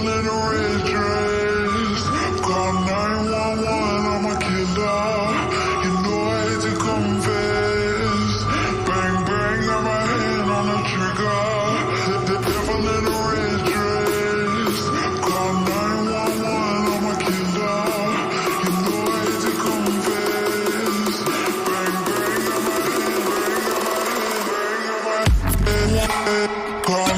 devil in a red dress. Call 911, I'm a killer. You know I hate to confess. Bang, bang, got my hand on the trigger. The devil in a red dress. Call 911, I'm a killer. You know I hate to confess. Bang, bang, got my hand. Call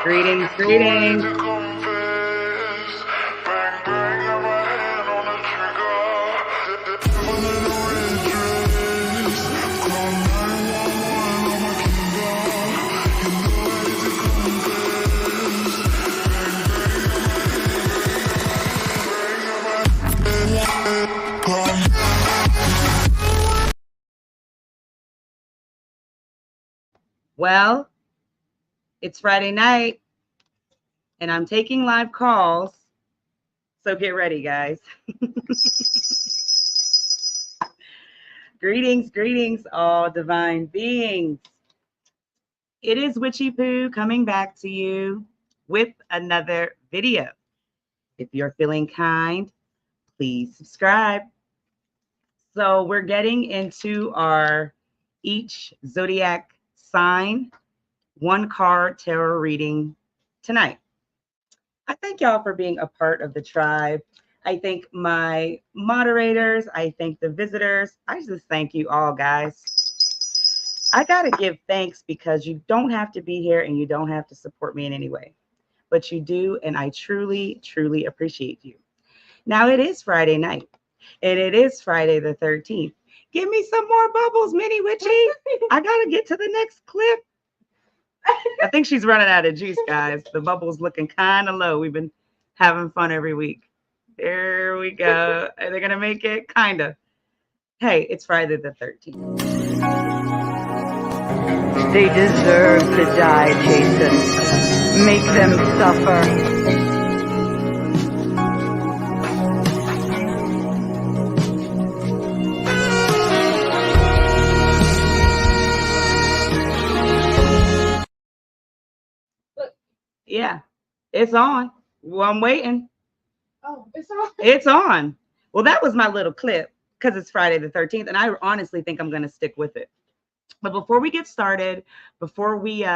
Greetings, greetings. Well, it's Friday night, and I'm taking live calls, so get ready, guys. Greetings, greetings, all divine beings. It is Witchy Poo coming back to you with another video. If you're feeling kind, please subscribe. So we're getting into our each zodiac sign, one card tarot reading tonight. I thank y'all for being a part of the tribe. I thank my moderators. I thank the visitors. I just thank you all, guys. I got to give thanks because you don't have to be here and you don't have to support me in any way, but you do. And I truly, truly appreciate you. Now it is Friday night and it is Friday the 13th. Give me some more bubbles, Mini Witchy. I got to get to the next clip. I think she's running out of juice, guys. The bubble's looking kind of low. We've been having fun every week. There we go. Are they going to make it? Kind of. Hey, it's Friday the 13th. They deserve to die, Jason. Make them suffer. Yeah, it's on. Well, I'm waiting. Oh, it's on. It's on. Well, that was my little clip because it's Friday the 13th, and I honestly think I'm going to stick with it. But before we get started, before we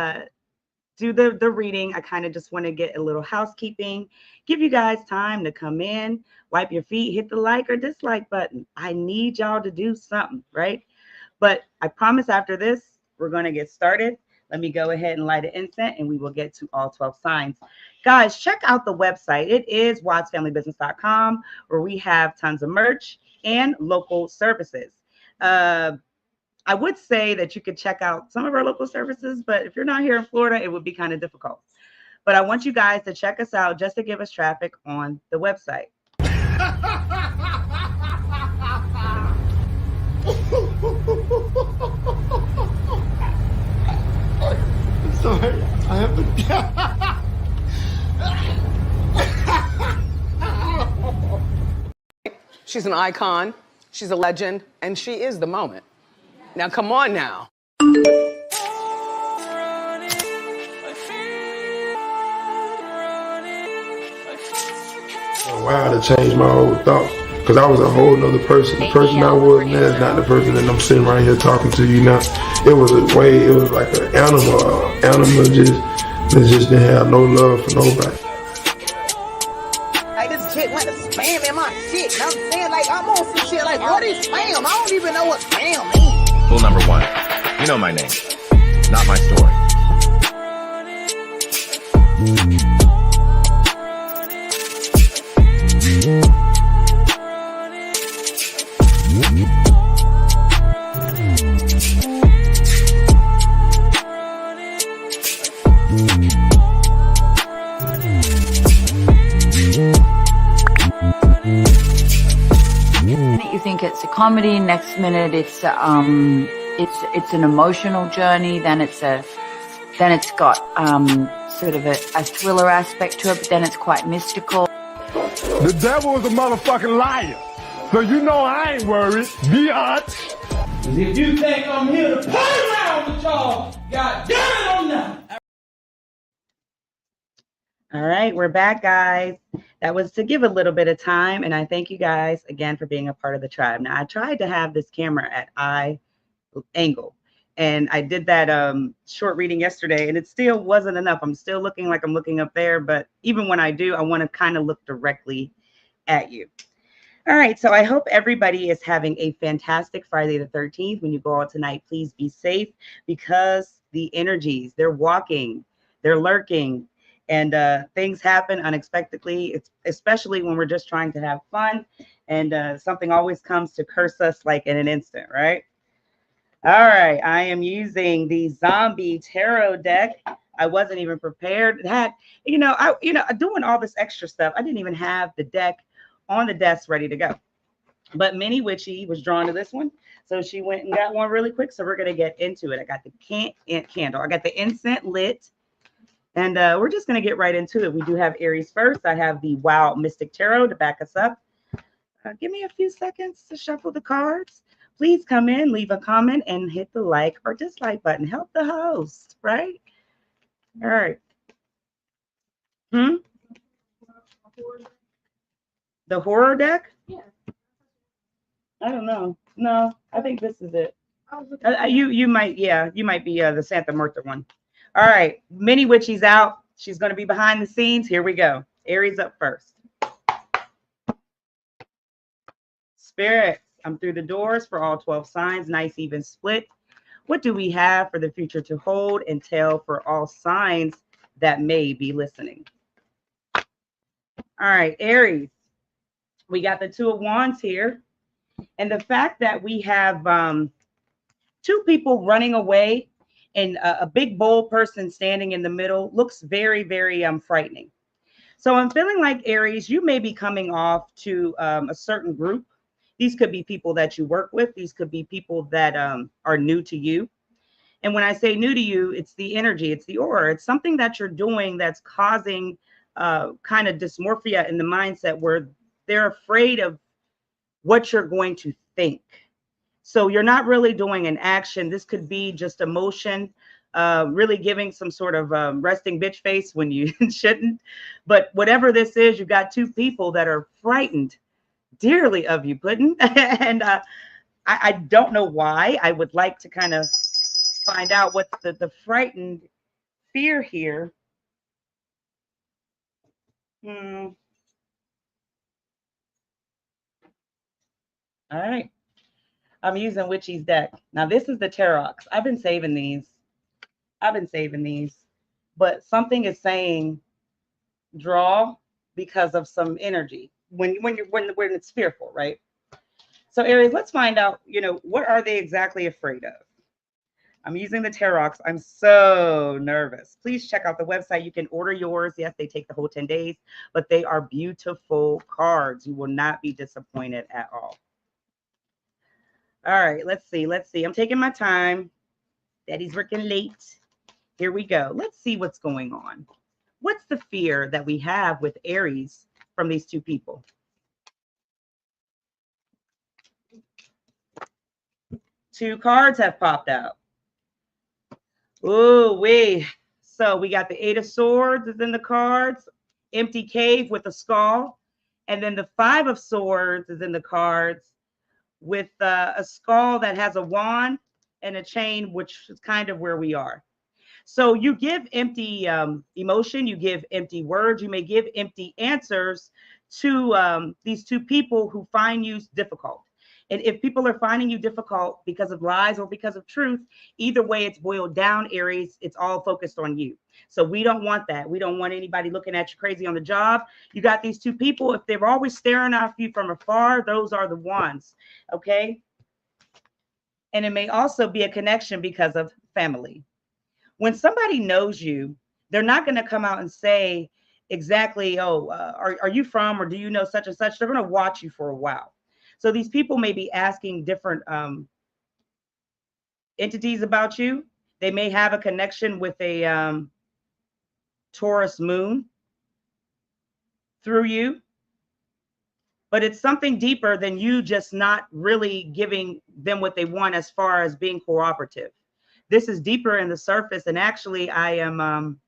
do the reading, I kind of just want to get a little housekeeping, give you guys time to come in, wipe your feet, hit the like or dislike button. I need y'all to do something, right? But I promise after this, we're going to get started. Let me go ahead and light an incense and we will get to all 12 signs. Guys, check out the website. It is wattsfamilybusiness.com, where we have tons of merch and local services. I would say that you could check out some of our local services, but if you're not here in Florida, it would be kind of difficult. But I want you guys to check us out just to give us traffic on the website. Sorry, I have to. She's an icon, she's a legend, and she is the moment. Now, come on now. Wow, to change my whole thoughts. Because I was a whole nother person. The person I was now is not the person that I'm sitting right here talking to you now. It was like an animal. Animal just didn't have no love for nobody. Like this chick went to spam in my shit. And I'm saying, like, I'm on some shit Like, what is spam? I don't even know what spam means. Rule number 1. You know my name, not my story. You think it's a comedy, next minute it's an emotional journey, then it's got sort of a thriller aspect to it, but then it's quite mystical. The devil is a motherfucking liar. So you know I ain't worried. Biatch. If you think I'm here to play around with y'all, God damn it, I'm not. All right, we're back, guys. That was to give a little bit of time, and I thank you guys again for being a part of the tribe. Now, I tried to have this camera at eye angle, and I did that short reading yesterday, and it still wasn't enough. I'm still looking like I'm looking up there, but even when I do, I want to kind of look directly at you. All right, so I hope everybody is having a fantastic Friday the 13th. When you go out tonight, please be safe, because the energies, they're walking, they're lurking, and things happen unexpectedly. It's especially when we're just trying to have fun, and something always comes to curse us like in an instant, right? All right, I am using the Zombie Tarot deck. I wasn't even prepared. It had, doing all this extra stuff, I didn't even have the deck on the desk ready to go. But Minnie Witchy was drawn to this one, so she went and got one really quick. So we're gonna get into it. I got the candle. I got the incense lit. And we're just going to get right into it. We do have Aries first. I have the Wild Mystic Tarot to back us up. Give me a few seconds to shuffle the cards. Please come in, leave a comment, and hit the like or dislike button. Help the host, right? All right. The horror deck? Yeah. I don't know. No, I think this is it. You might be the Santa Marta one. All right, Minnie Witchy's out. She's going to be behind the scenes. Here we go. Aries up first. Spirit, I'm through the doors for all 12 signs. Nice even split. What do we have for the future to hold and tell for all signs that may be listening? All right, Aries. We got the Two of Wands here. And the fact that we have two people running away and a big, bold person standing in the middle looks very, very frightening. So I'm feeling like, Aries, you may be coming off to a certain group. These could be people that you work with. These could be people that are new to you. And when I say new to you, it's the energy, it's the aura. It's something that you're doing that's causing kind of dysmorphia in the mindset where they're afraid of what you're going to think. So you're not really doing an action. This could be just emotion, really giving some sort of resting bitch face when you shouldn't. But whatever this is, you've got two people that are frightened dearly of you, Puddin'. And I don't know why. I would like to kind of find out what's the frightened fear here. All right. I'm using Witchy's deck. Now, this is the Tarot. I've been saving these. But something is saying draw because of some energy when it's fearful, right? So, Aries, let's find out, what are they exactly afraid of? I'm using the Tarot. I'm so nervous. Please check out the website. You can order yours. Yes, they take the whole 10 days, but they are beautiful cards. You will not be disappointed at all. All right, let's see. I'm taking my time. Daddy's working late. Here we go. Let's see what's going on. What's the fear that we have with Aries from these two people? Two cards have popped out. Oh, wait. So we got the Eight of Swords is in the cards. Empty cave with a skull. And then the Five of Swords is in the cards with a skull that has a wand and a chain, which is kind of where we are. So you give empty emotion, you give empty words, you may give empty answers to these two people who find you difficult. And if people are finding you difficult because of lies or because of truth, either way it's boiled down, Aries, it's all focused on you. So we don't want that. We don't want anybody looking at you crazy on the job. You got these two people, if they're always staring at you from afar, those are the ones, okay? And it may also be a connection because of family. When somebody knows you, they're not going to come out and say exactly, oh, are you from, or do you know such and such? They're going to watch you for a while. So these people may be asking different entities about you. They may have a connection with a Taurus moon through you, but it's something deeper than you just not really giving them what they want as far as being cooperative. This is deeper in the surface, and actually I'm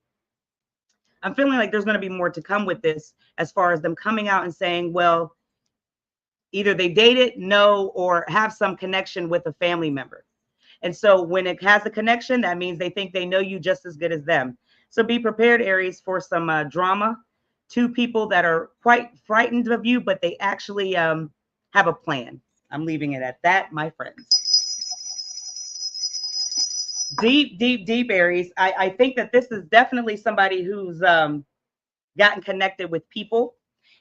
feeling like there's going to be more to come with this as far as them coming out and saying, well, either they dated, know, or have some connection with a family member. And so when it has a connection, that means they think they know you just as good as them. So be prepared, Aries, for some drama. Two people that are quite frightened of you, but they actually have a plan. I'm leaving it at that, my friends. Deep, deep, deep, Aries. I think that this is definitely somebody who's gotten connected with people.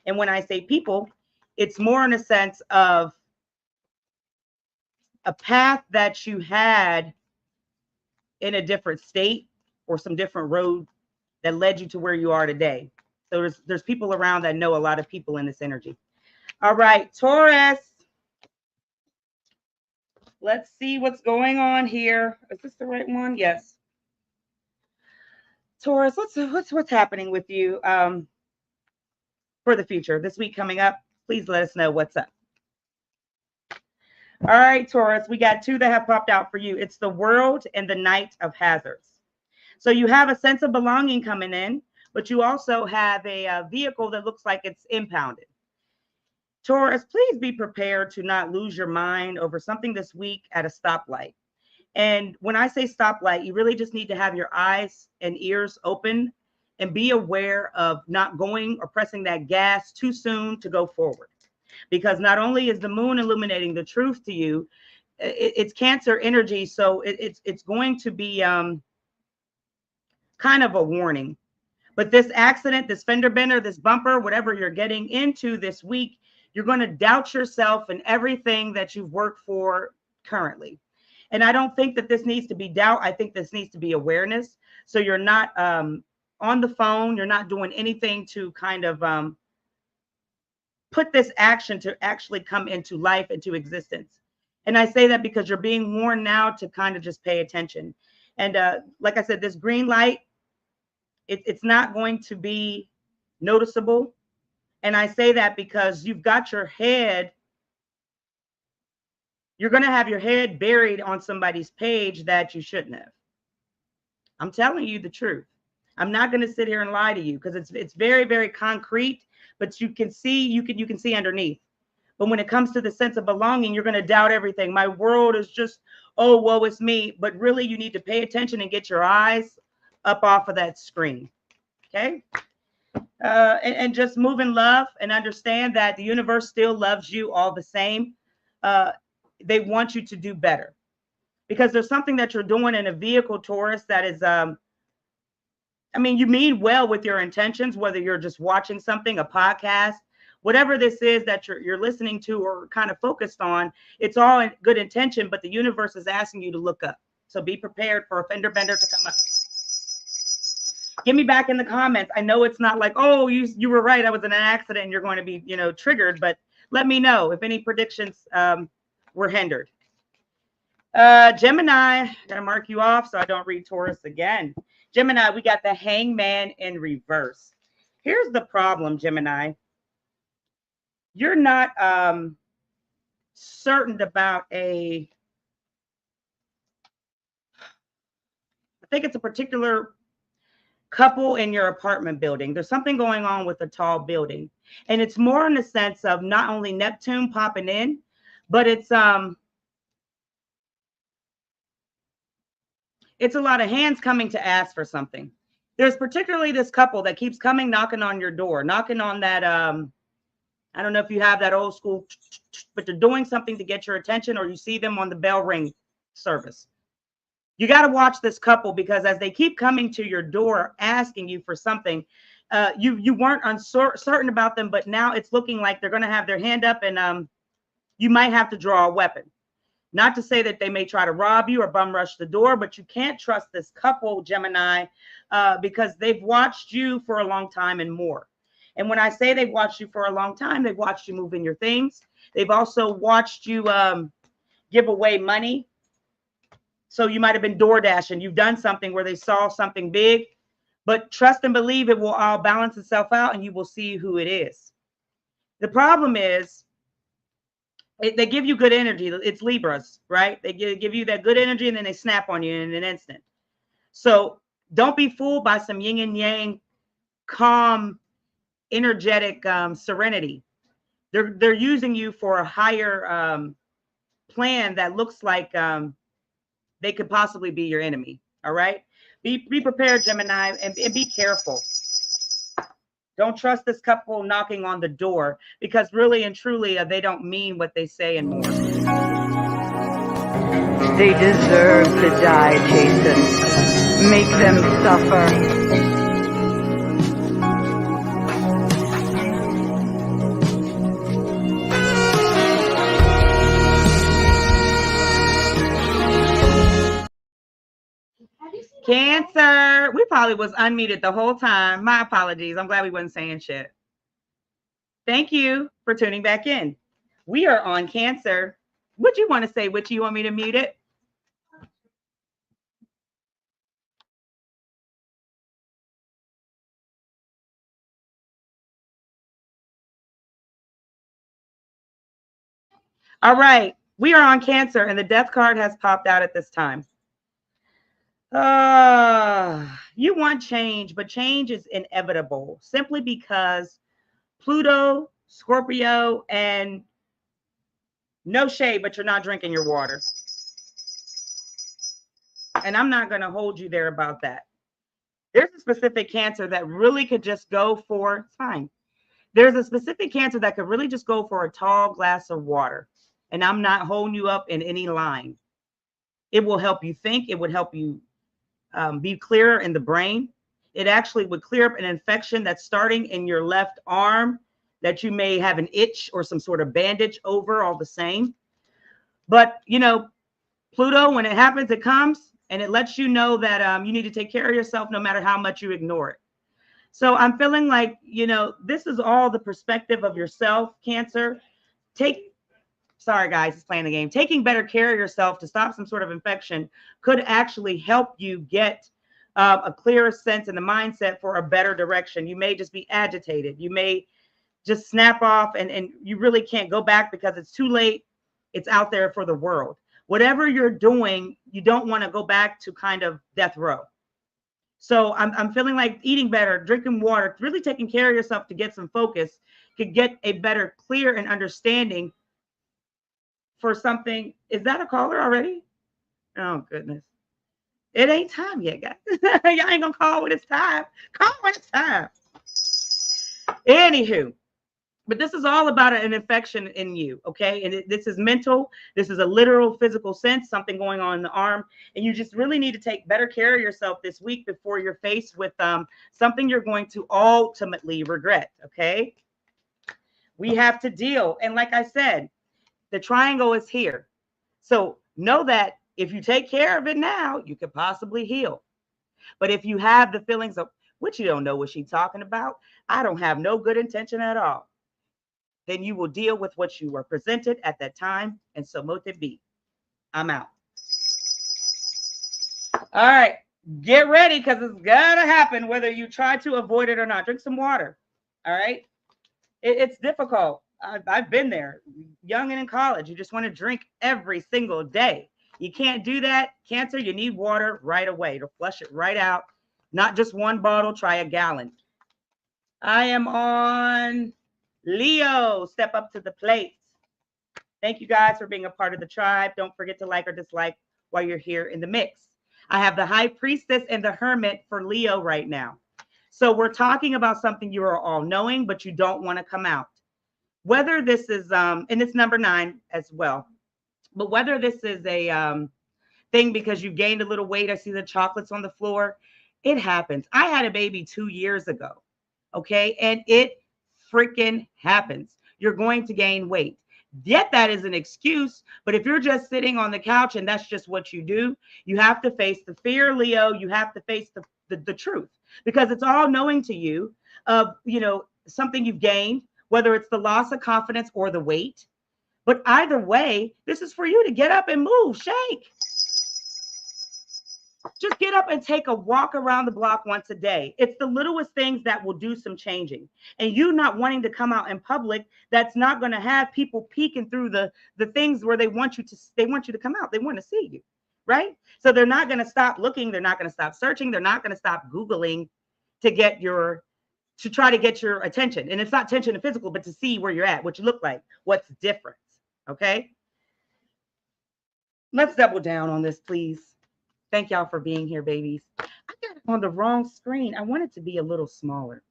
And when I say people, it's more in a sense of a path that you had in a different state or some different road that led you to where you are today. So there's people around that know a lot of people in this energy. All right, Taurus. Let's see what's going on here. Is this the right one? Yes. Taurus, what's happening with you for the future? This week coming up, please let us know what's up. All right, Taurus, we got two that have popped out for you. It's the World and the Knight of Hazards. So you have a sense of belonging coming in, but you also have a vehicle that looks like it's impounded. Taurus, please be prepared to not lose your mind over something this week at a stoplight. And when I say stoplight, you really just need to have your eyes and ears open and be aware of not going or pressing that gas too soon to go forward. Because not only is the moon illuminating the truth to you, it's Cancer energy. So it's going to be kind of a warning. But this accident, this fender bender, this bumper, whatever you're getting into this week, you're going to doubt yourself and everything that you've worked for currently. And I don't think that this needs to be doubt. I think this needs to be awareness. So you're not on the phone. You're not doing anything to kind of put this action to actually come into life, into existence. And I say that because you're being warned now to kind of just pay attention. And like I said, this green light, it's not going to be noticeable. And I say that because you've got your head, you're going to have your head buried on somebody's page that you shouldn't have. I'm telling you the truth. I'm not going to sit here and lie to you because it's very, very concrete, but you can see, you can see underneath. But when it comes to the sense of belonging, you're going to doubt everything. My world is just, oh, woe is me. But really, you need to pay attention and get your eyes up off of that screen. Okay? And just move in love and understand that the universe still loves you all the same. They want you to do better because there's something that you're doing in a vehicle, Taurus, that is, I mean, you mean well with your intentions, whether you're just watching something, a podcast, whatever this is that you're listening to or kind of focused on, it's all in good intention, but the universe is asking you to look up. So be prepared for a fender bender to come up. Get me back in the comments. I know it's not like, oh, you were right, I was in an accident and you're going to be, triggered, but let me know if any predictions were hindered. Gemini, gotta mark you off so I don't read Taurus again. Gemini, we got the Hangman in reverse. Here's the problem, Gemini. You're not certain about I think it's a particular couple in your apartment building. There's something going on with a tall building. And it's more in the sense of not only Neptune popping in, but it's a lot of hands coming to ask for something. There's particularly this couple that keeps coming, knocking on your door, knocking on that, I I don't know if you have that old school, but they're doing something to get your attention, or you see them on the bell ring service. You got to watch this couple, because as they keep coming to your door asking you for something, you weren't uncertain about them, but now it's looking like they're going to have their hand up, and you might have to draw a weapon. Not to say that they may try to rob you or bum rush the door, but you can't trust this couple, Gemini, because they've watched you for a long time and more. And when I say they've watched you for a long time, they've watched you move in your things. They've also watched you give away money. So you might have been door dashing. You've done something where they saw something big, but trust and believe it will all balance itself out, and you will see who it is. The problem is, they give you good energy. It's Libras, right? They give you that good energy, and then they snap on you in an instant. So don't be fooled by some yin and yang, calm, energetic serenity. They're using you for a higher plan that looks like they could possibly be your enemy. All right, be prepared, Gemini, and be careful. Don't trust this couple knocking on the door, because really and truly they don't mean what they say and more. They deserve to die, Jason. Make them suffer. Cancer. We probably was unmuted the whole time. My apologies. I'm glad we wasn't saying shit. Thank you for tuning back in. We are on Cancer. What you want to say? Which you want me to mute it? All right. We are on Cancer, and the death card has popped out at this time. You want change, but change is inevitable simply because Pluto, Scorpio, and no shade, but you're not drinking your water. And I'm not going to hold you there about that. There's a specific Cancer that really could just go for, it's fine. There's a specific Cancer that could really just go for a tall glass of water. And I'm not holding you up in any line. It will help you think. It would help you be clearer in the brain. It actually would clear up an infection that's starting in your left arm that you may have an itch or some sort of bandage over, all the same. But, you know, Pluto, when it happens, it comes, and it lets you know that you need to take care of yourself no matter how much you ignore it. So I'm feeling like, you know, this is all the perspective of yourself, Cancer. Sorry, guys, it's playing the game. Taking better care of yourself to stop some sort of infection could actually help you get a clearer sense and the mindset for a better direction. You may just be agitated. You may just snap off, and you really can't go back because it's too late. It's out there for the world. Whatever you're doing, you don't want to go back to kind of death row. So I'm feeling like eating better, drinking water, really taking care of yourself to get some focus could get a better, clear and understanding for something. Is that a caller already? Oh, goodness. It ain't time yet, guys. Y'all ain't gonna call when it's time. Call when it's time. Anywho, but this is all about an infection in you, okay? And this is mental. This is a literal physical sense, something going on in the arm. And you just really need to take better care of yourself this week before you're faced with something you're going to ultimately regret, okay? We have to deal. And like I said, the triangle is here. So know that if you take care of it now, you could possibly heal. But if you have the feelings of, which you don't know what she's talking about, I don't have no good intention at all, then you will deal with what you were presented at that time. And so mote it be. I'm out. All right. Get ready, because it's going to happen whether you try to avoid it or not. Drink some water. All right. It's difficult. I've been there, young and in college. You just want to drink every single day. You can't do that. Cancer, you need water right away to flush it right out. Not just one bottle, try a gallon. I am on Leo. Step up to the plate. Thank you guys for being a part of the tribe. Don't forget to like or dislike while you're here in the mix. I have the High Priestess and the Hermit for Leo right now. So we're talking about something you are all knowing, but you don't want to come out. whether this is, and it's number 9 as well, but whether this is a thing because you gained a little weight, I see the chocolates on the floor, it happens. I had a baby 2 years ago, okay? And it freaking happens. You're going to gain weight. Yet that is an excuse, but if you're just sitting on the couch and that's just what you do, you have to face the fear, Leo. You have to face the truth, because it's all knowing to you of, you know, something you've gained, whether it's the loss of confidence or the weight. But either way, this is for you to get up and move, shake. Just get up and take a walk around the block once a day. It's the littlest things that will do some changing. And you not wanting to come out in public, that's not going to have people peeking through the things where they want you to come out. They want to see you, right? So they're not going to stop looking. They're not going to stop searching. They're not going to stop Googling to try to get your attention. And it's not attention to physical, but to see where you're at, what you look like, what's different. Okay. Let's double down on this, please. Thank y'all for being here, babies. I got it on the wrong screen. I want it to be a little smaller.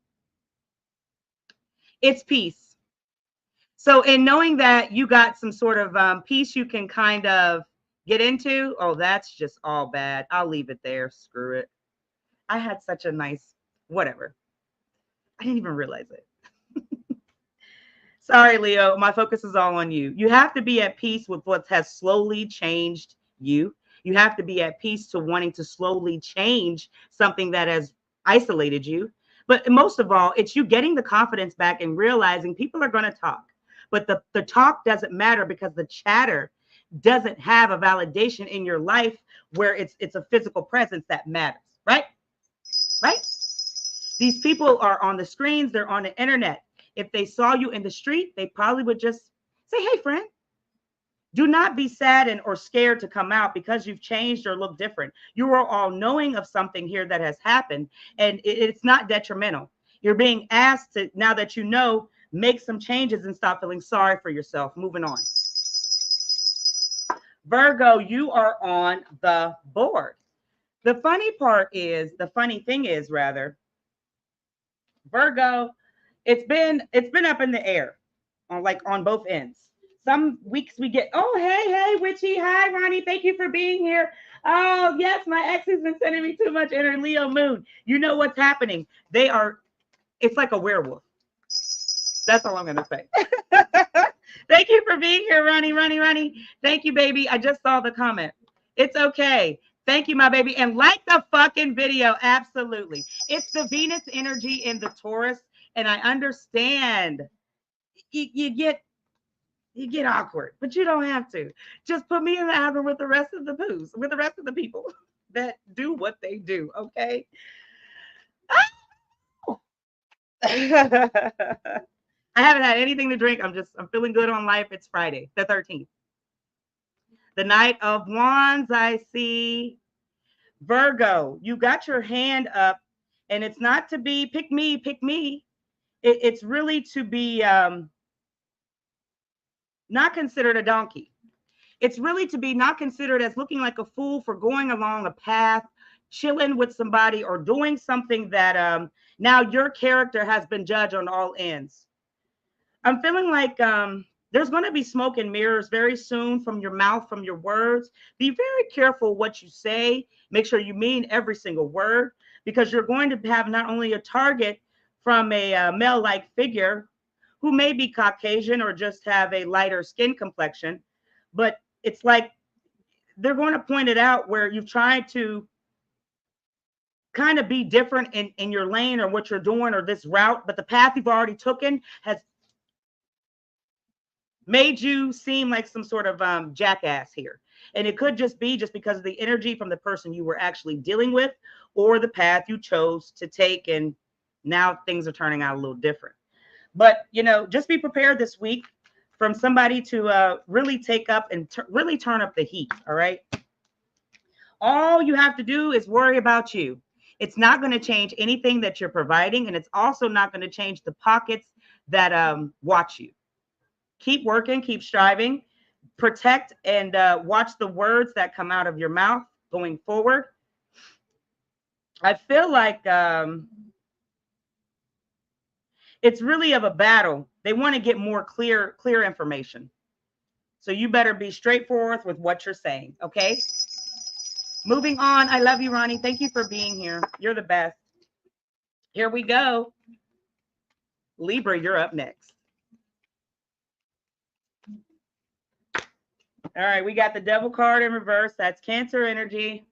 It's peace. So in knowing that you got some sort of peace you can kind of get into, oh, that's just all bad. I'll leave it there. Screw it. I had such a nice, whatever. I didn't even realize it. Sorry, Leo. My focus is all on you. You have to be at peace with what has slowly changed you. You have to be at peace to wanting to slowly change something that has isolated you. But most of all, it's you getting the confidence back and realizing people are going to talk. But the talk doesn't matter, because the chatter doesn't have a validation in your life where it's a physical presence that matters, right? Right? These people are on the screens. They're on the internet. If they saw you in the street, they probably would just say, hey, friend. Do not be saddened or scared to come out because you've changed or look different. You are all knowing of something here that has happened, and it's not detrimental. You're being asked to, now that you know, make some changes and stop feeling sorry for yourself. Moving on. Virgo, you are on the board. The funny thing is, Virgo, it's been up in the air on both ends. Some weeks we get, oh, hey, Witchy. Hi, Ronnie. Thank you for being here. Oh, yes, my ex has been sending me too much in her Leo moon. You know what's happening. It's like a werewolf. That's all I'm going to say. Thank you for being here, Ronnie. Thank you, baby. I just saw the comment. It's okay. Thank you, my baby. And like the fucking video. Absolutely. It's the Venus energy in the Taurus. And I understand you get awkward, but you don't have to. Just put me in the album with the rest of the people that do what they do, okay? Oh. I haven't had anything to drink. I'm feeling good on life. It's Friday, the 13th. The Knight of Wands, I see. Virgo, you got your hand up, and it's not to be pick me. It's really to be not considered a donkey. It's really to be not considered as looking like a fool for going along a path, chilling with somebody, or doing something that now your character has been judged on all ends. I'm feeling like there's going to be smoke and mirrors very soon from your mouth, from your words. Be very careful what you say. Make sure you mean every single word, because you're going to have not only a target from a male-like figure who may be Caucasian or just have a lighter skin complexion, but it's like they're going to point it out where you've tried to kind of be different in your lane or what you're doing or this route, but the path you've already taken has made you seem like some sort of jackass here. And it could just be because of the energy from the person you were actually dealing with, or the path you chose to take, and now things are turning out a little different. But, just be prepared this week from somebody to really take up and really turn up the heat, all right? All you have to do is worry about you. It's not going to change anything that you're providing, and it's also not going to change the pockets that watch you. Keep working, keep striving, protect and watch the words that come out of your mouth going forward. I feel like it's really of a battle They want to get more clear information. So you better be straightforward with what you're saying, okay? Moving on. I love you, Ronnie. Thank you for being here. You're the best. Here we go. Libra, you're up next. All right, we got the devil card in reverse. That's Cancer energy.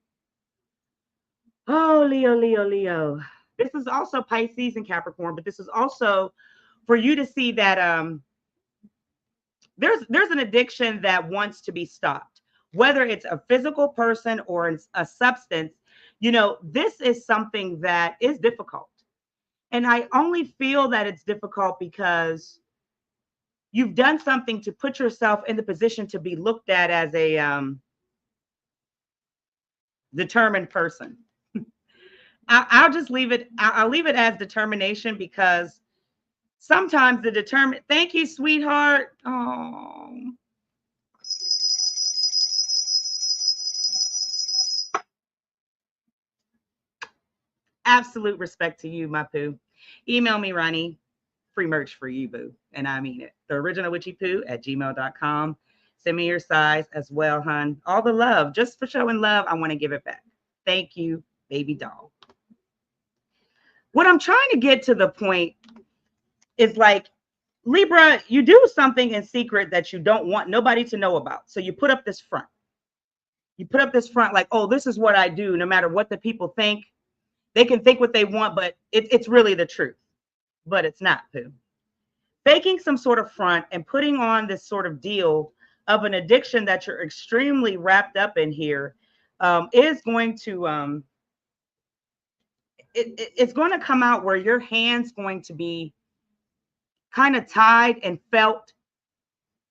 Oh, Leo, Leo, Leo. This is also Pisces and Capricorn, but this is also for you to see that there's an addiction that wants to be stopped, whether it's a physical person or a substance. You know, this is something that is difficult. And I only feel that it's difficult because you've done something to put yourself in the position to be looked at as a determined person. I'll just leave it. I'll leave it as determination, because sometimes the determined. Thank you, sweetheart. Oh. Absolute respect to you, my poo. Email me, Ronnie. Free merch for you, boo. And I mean it. The original witchy poo at gmail.com. Send me your size as well, hun. All the love. Just for showing love, I want to give it back. Thank you, baby doll. What I'm trying to get to the point is, like, Libra, you do something in secret that you don't want nobody to know about. So you put up this front. You put up this front like, oh, this is what I do. No matter what the people think, they can think what they want, but it's really the truth. But it's not, poo. Faking some sort of front and putting on this sort of deal of an addiction that you're extremely wrapped up in here is going to it's going to come out where your hand's going to be kind of tied and felt,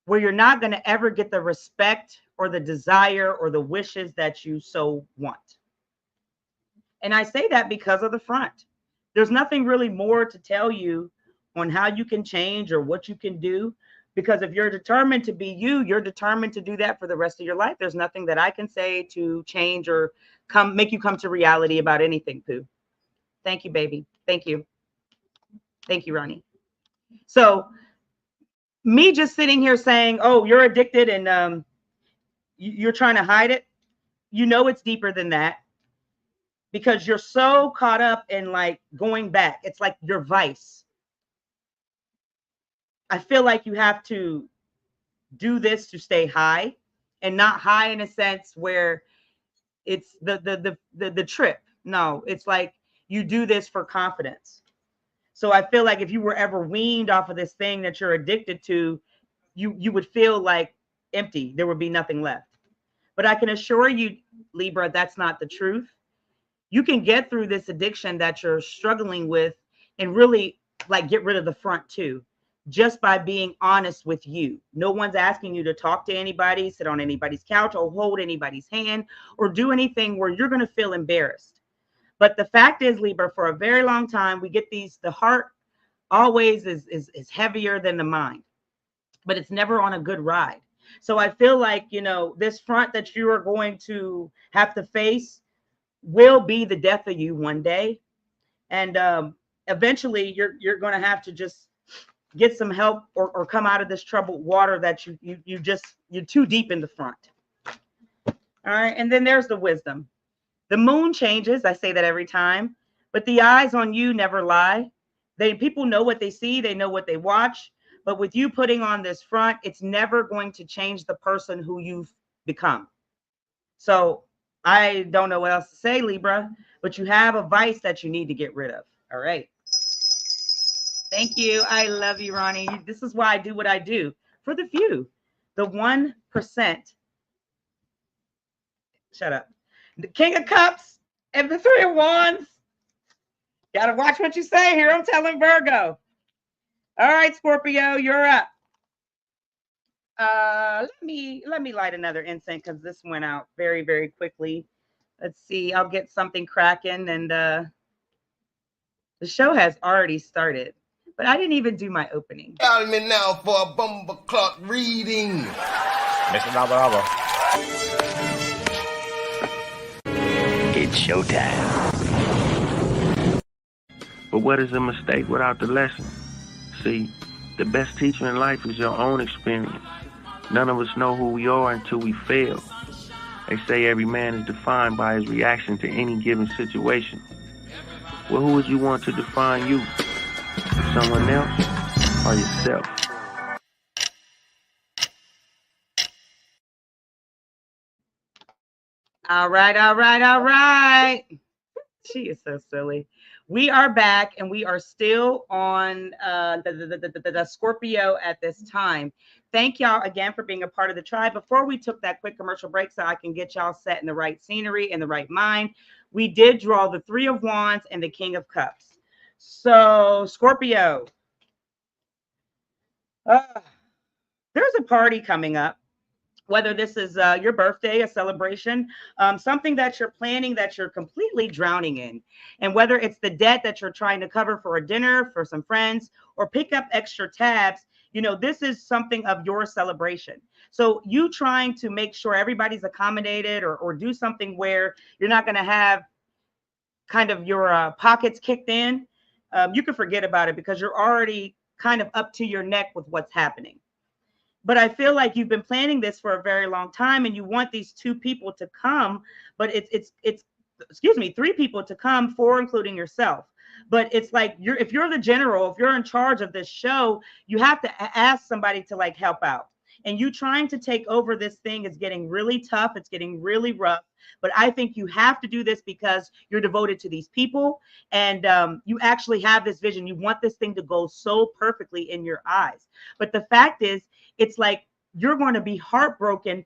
where you're not going to ever get the respect or the desire or the wishes that you so want. And I say that because of the front. There's nothing really more to tell you on how you can change or what you can do, because if you're determined to be you, you're determined to do that for the rest of your life. There's nothing that I can say to change or make you come to reality about anything, poo. Thank you, baby. Thank you. Thank you, Ronnie. So me just sitting here saying, oh, you're addicted and you're trying to hide it. You know, it's deeper than that, because you're so caught up in, like, going back. It's like your vice. I feel like you have to do this to stay high, and not high in a sense where it's the trip. No, it's like you do this for confidence. So I feel like if you were ever weaned off of this thing that you're addicted to, you would feel like empty. There would be nothing left. But I can assure you, Libra, that's not the truth. You can get through this addiction that you're struggling with and really, like, get rid of the front too, just by being honest with you. No one's asking you to talk to anybody, sit on anybody's couch, or hold anybody's hand, or do anything where you're going to feel embarrassed. But the fact is, Libra, for a very long time, we get these, the heart always is heavier than the mind, but it's never on a good ride. So I feel like, you know, this front that you are going to have to face will be the death of you one day. And eventually you're going to have to just get some help or come out of this troubled water that you're too deep in the front. All right. And then there's the wisdom. The moon changes. I say that every time, but the eyes on you never lie. People know what they see. They know what they watch. But with you putting on this front, it's never going to change the person who you've become. So I don't know what else to say, Libra, but you have a vice that you need to get rid of. All right. Thank you. I love you, Ronnie. This is why I do what I do, for the few, the 1%. Shut up. The King of Cups and the Three of Wands. Gotta watch what you say here. I'm telling Virgo. All right, Scorpio, you're up. Let me light another incense, because this went out very, very quickly. Let's see. I'll get something cracking, and the show has already started, but I didn't even do my opening. Call me now for a bumper clock reading. Mr. Bravo. It's showtime. But what is a mistake without the lesson? See, The best teacher in life is your own experience. None of us know who we are until we fail. They say every man is defined by his reaction to any given situation. Well, who would you want to define you? Someone else or yourself? All right, all right, all right. She is so silly. We are back and we are still on the Scorpio at this time. Thank y'all again for being a part of the tribe. Before we took that quick commercial break so I can get y'all set in the right scenery and the right mind, we did draw the Three of Wands and the King of Cups. So Scorpio, there's a party coming up. Whether this is your birthday, a celebration, something that you're planning that you're completely drowning in. And whether it's the debt that you're trying to cover for a dinner, for some friends, or pick up extra tabs, you know, this is something of your celebration. So you trying to make sure everybody's accommodated or do something where you're not going to have kind of your pockets kicked in. You can forget about it because you're already kind of up to your neck with what's happening. But I feel like you've been planning this for a very long time and you want these two people to come, but it's excuse me, three people to come, four including yourself. But it's like if you're the general, if you're in charge of this show, you have to ask somebody to like help out. And you trying to take over this thing is getting really tough. It's getting really rough. But I think you have to do this because you're devoted to these people and you actually have this vision. You want this thing to go so perfectly in your eyes. But the fact is, it's like you're going to be heartbroken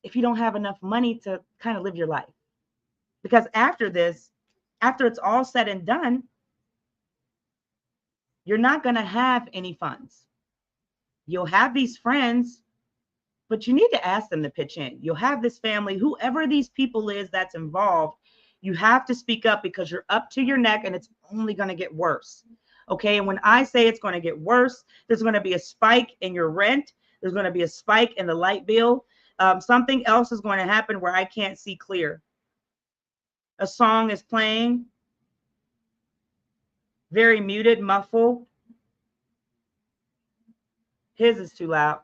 if you don't have enough money to kind of live your life. Because after this, after it's all said and done, you're not going to have any funds. You'll have these friends, but you need to ask them to pitch in. You'll have this family, whoever these people is that's involved, you have to speak up because you're up to your neck and it's only going to get worse. Okay. And when I say it's going to get worse, there's going to be a spike in your rent. There's going to be a spike in the light bill. Something else is going to happen where I can't see clear. A song is playing. Very muted, muffled. His is too loud.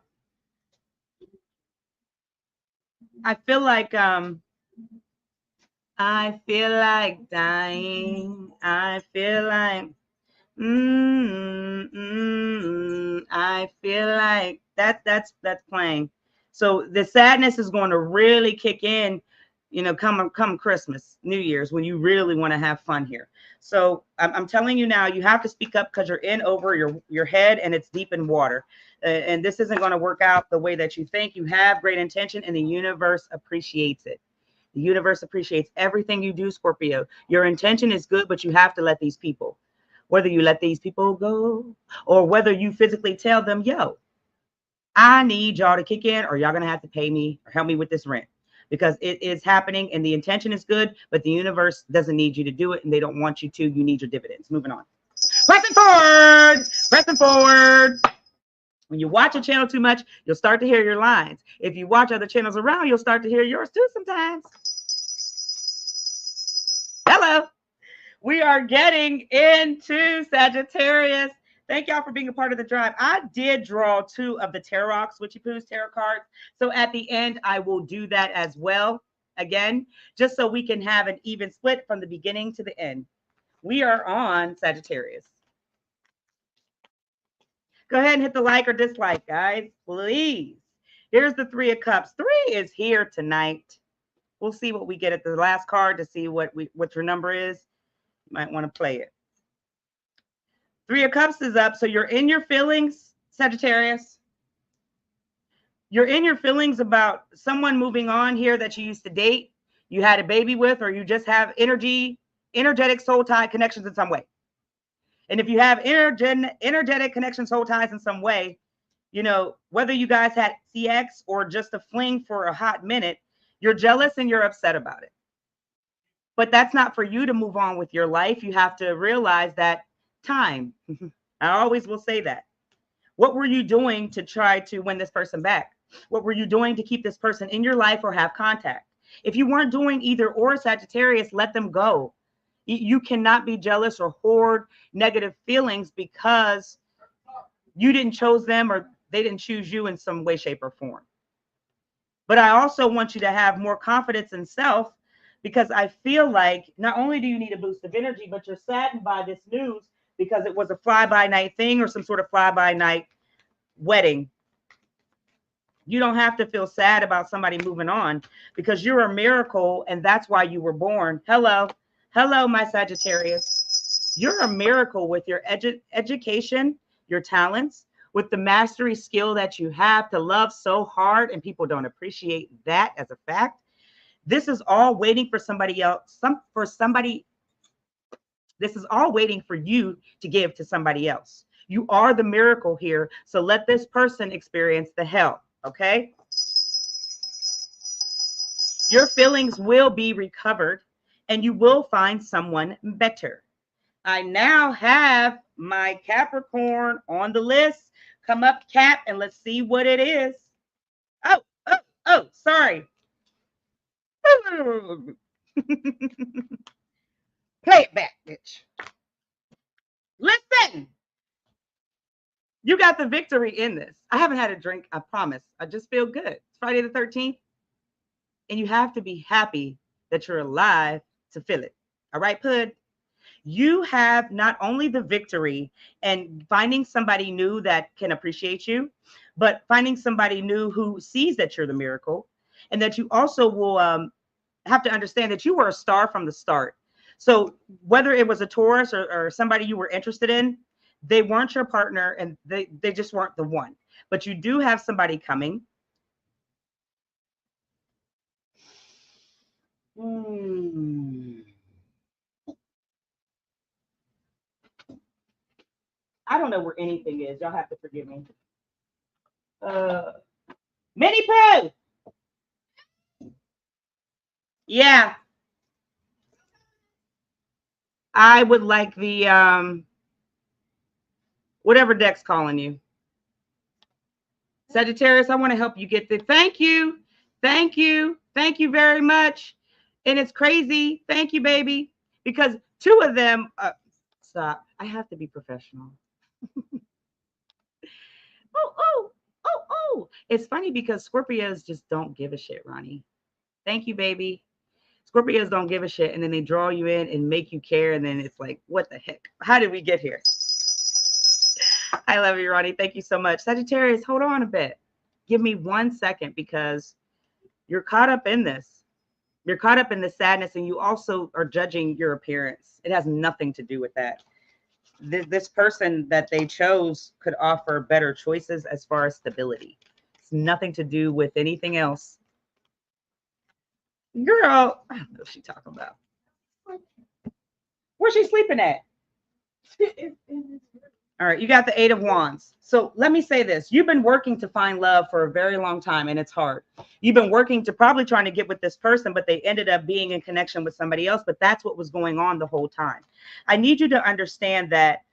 I feel like dying. I feel like I feel like that's playing. So the sadness is going to really kick in, you know, come Christmas, New Year's, when you really want to have fun here. So I'm telling you now, you have to speak up because you're in over your head and it's deep in water. And this isn't going to work out the way that you think. You have great intention and the universe appreciates it. The universe appreciates everything you do, Scorpio. Your intention is good, but you have to let these people, whether you let these people go or whether you physically tell them, yo, I need y'all to kick in or y'all going to have to pay me or help me with this rent because it is happening and the intention is good, but the universe doesn't need you to do it and they don't want you to. You need your dividends. Moving on. Pressing forward. Pressing forward. When you watch a channel too much, you'll start to hear your lines. If you watch other channels around, you'll start to hear yours too sometimes. Hello. We are getting into Sagittarius. Thank y'all for being a part of the drive. I did draw two of the Tarot Switchy Poos tarot cards. So at the end, I will do that as well. Again, just so we can have an even split from the beginning to the end. We are on Sagittarius. Go ahead and hit the like or dislike, guys, please. Here's the Three of Cups. 3 is here tonight. We'll see what we get at the last card to see what your number is. You might want to play it. 3 of Cups is up. So you're in your feelings, Sagittarius. You're in your feelings about someone moving on here that you used to date, you had a baby with, or you just have energetic soul tie connections in some way. And if you have energetic connections, soul ties in some way, you know, whether you guys had CX or just a fling for a hot minute, you're jealous and you're upset about it. But that's not for you to move on with your life. You have to realize that time. I always will say that. What were you doing to try to win this person back? What were you doing to keep this person in your life or have contact? If you weren't doing either or, Sagittarius, let them go. You cannot be jealous or hoard negative feelings because you didn't choose them or they didn't choose you in some way, shape, or form. But I also want you to have more confidence in self, because I feel like not only do you need a boost of energy, but you're saddened by this news because it was a fly-by-night thing or some sort of fly-by-night wedding. You don't have to feel sad about somebody moving on, because you're a miracle and that's why you were born. Hello. Hello, my Sagittarius. You're a miracle with your education, your talents, with the mastery skill that you have to love so hard, and people don't appreciate that as a fact. This is all waiting for somebody else, this is all waiting for you to give to somebody else. You are the miracle here, so let this person experience the hell, okay? Your feelings will be recovered and you will find someone better. I now have my Capricorn on the list. Come up, Cap, and let's see what it is. Oh, sorry. Play it back, bitch. Listen. You got the victory in this. I haven't had a drink, I promise. I just feel good. It's Friday the 13th. And you have to be happy that you're alive to feel it. All right, Pud? You have not only the victory and finding somebody new that can appreciate you, but finding somebody new who sees that you're the miracle, and that you also will have to understand that you were a star from the start. So whether it was a Taurus or somebody you were interested in, they weren't your partner and they just weren't the one. But you do have somebody coming. I don't know where anything is. Y'all have to forgive me. Mini Pro. Yeah. I would like the whatever deck's calling you. Sagittarius, I want to help you get the thank you. Thank you. Thank you very much. And it's crazy. Thank you, baby. Because two of them stop. I have to be professional. Oh. It's funny because Scorpios just don't give a shit, Ronnie. Thank you, baby. Scorpios don't give a shit, and then they draw you in and make you care, and then it's like, what the heck? How did we get here? I love you, Ronnie. Thank you so much. Sagittarius, hold on a bit. Give me 1 second, because you're caught up in this. You're caught up in the sadness, and you also are judging your appearance. It has nothing to do with that. This person that they chose could offer better choices as far as stability. It's nothing to do with anything else. Girl, I don't know what she's talking about. Where's she sleeping at? All right, you got the 8 of Wands. So let me say this. You've been working to find love for a very long time, and it's hard. You've been working to probably trying to get with this person, but they ended up being in connection with somebody else, but that's what was going on the whole time. I need you to understand that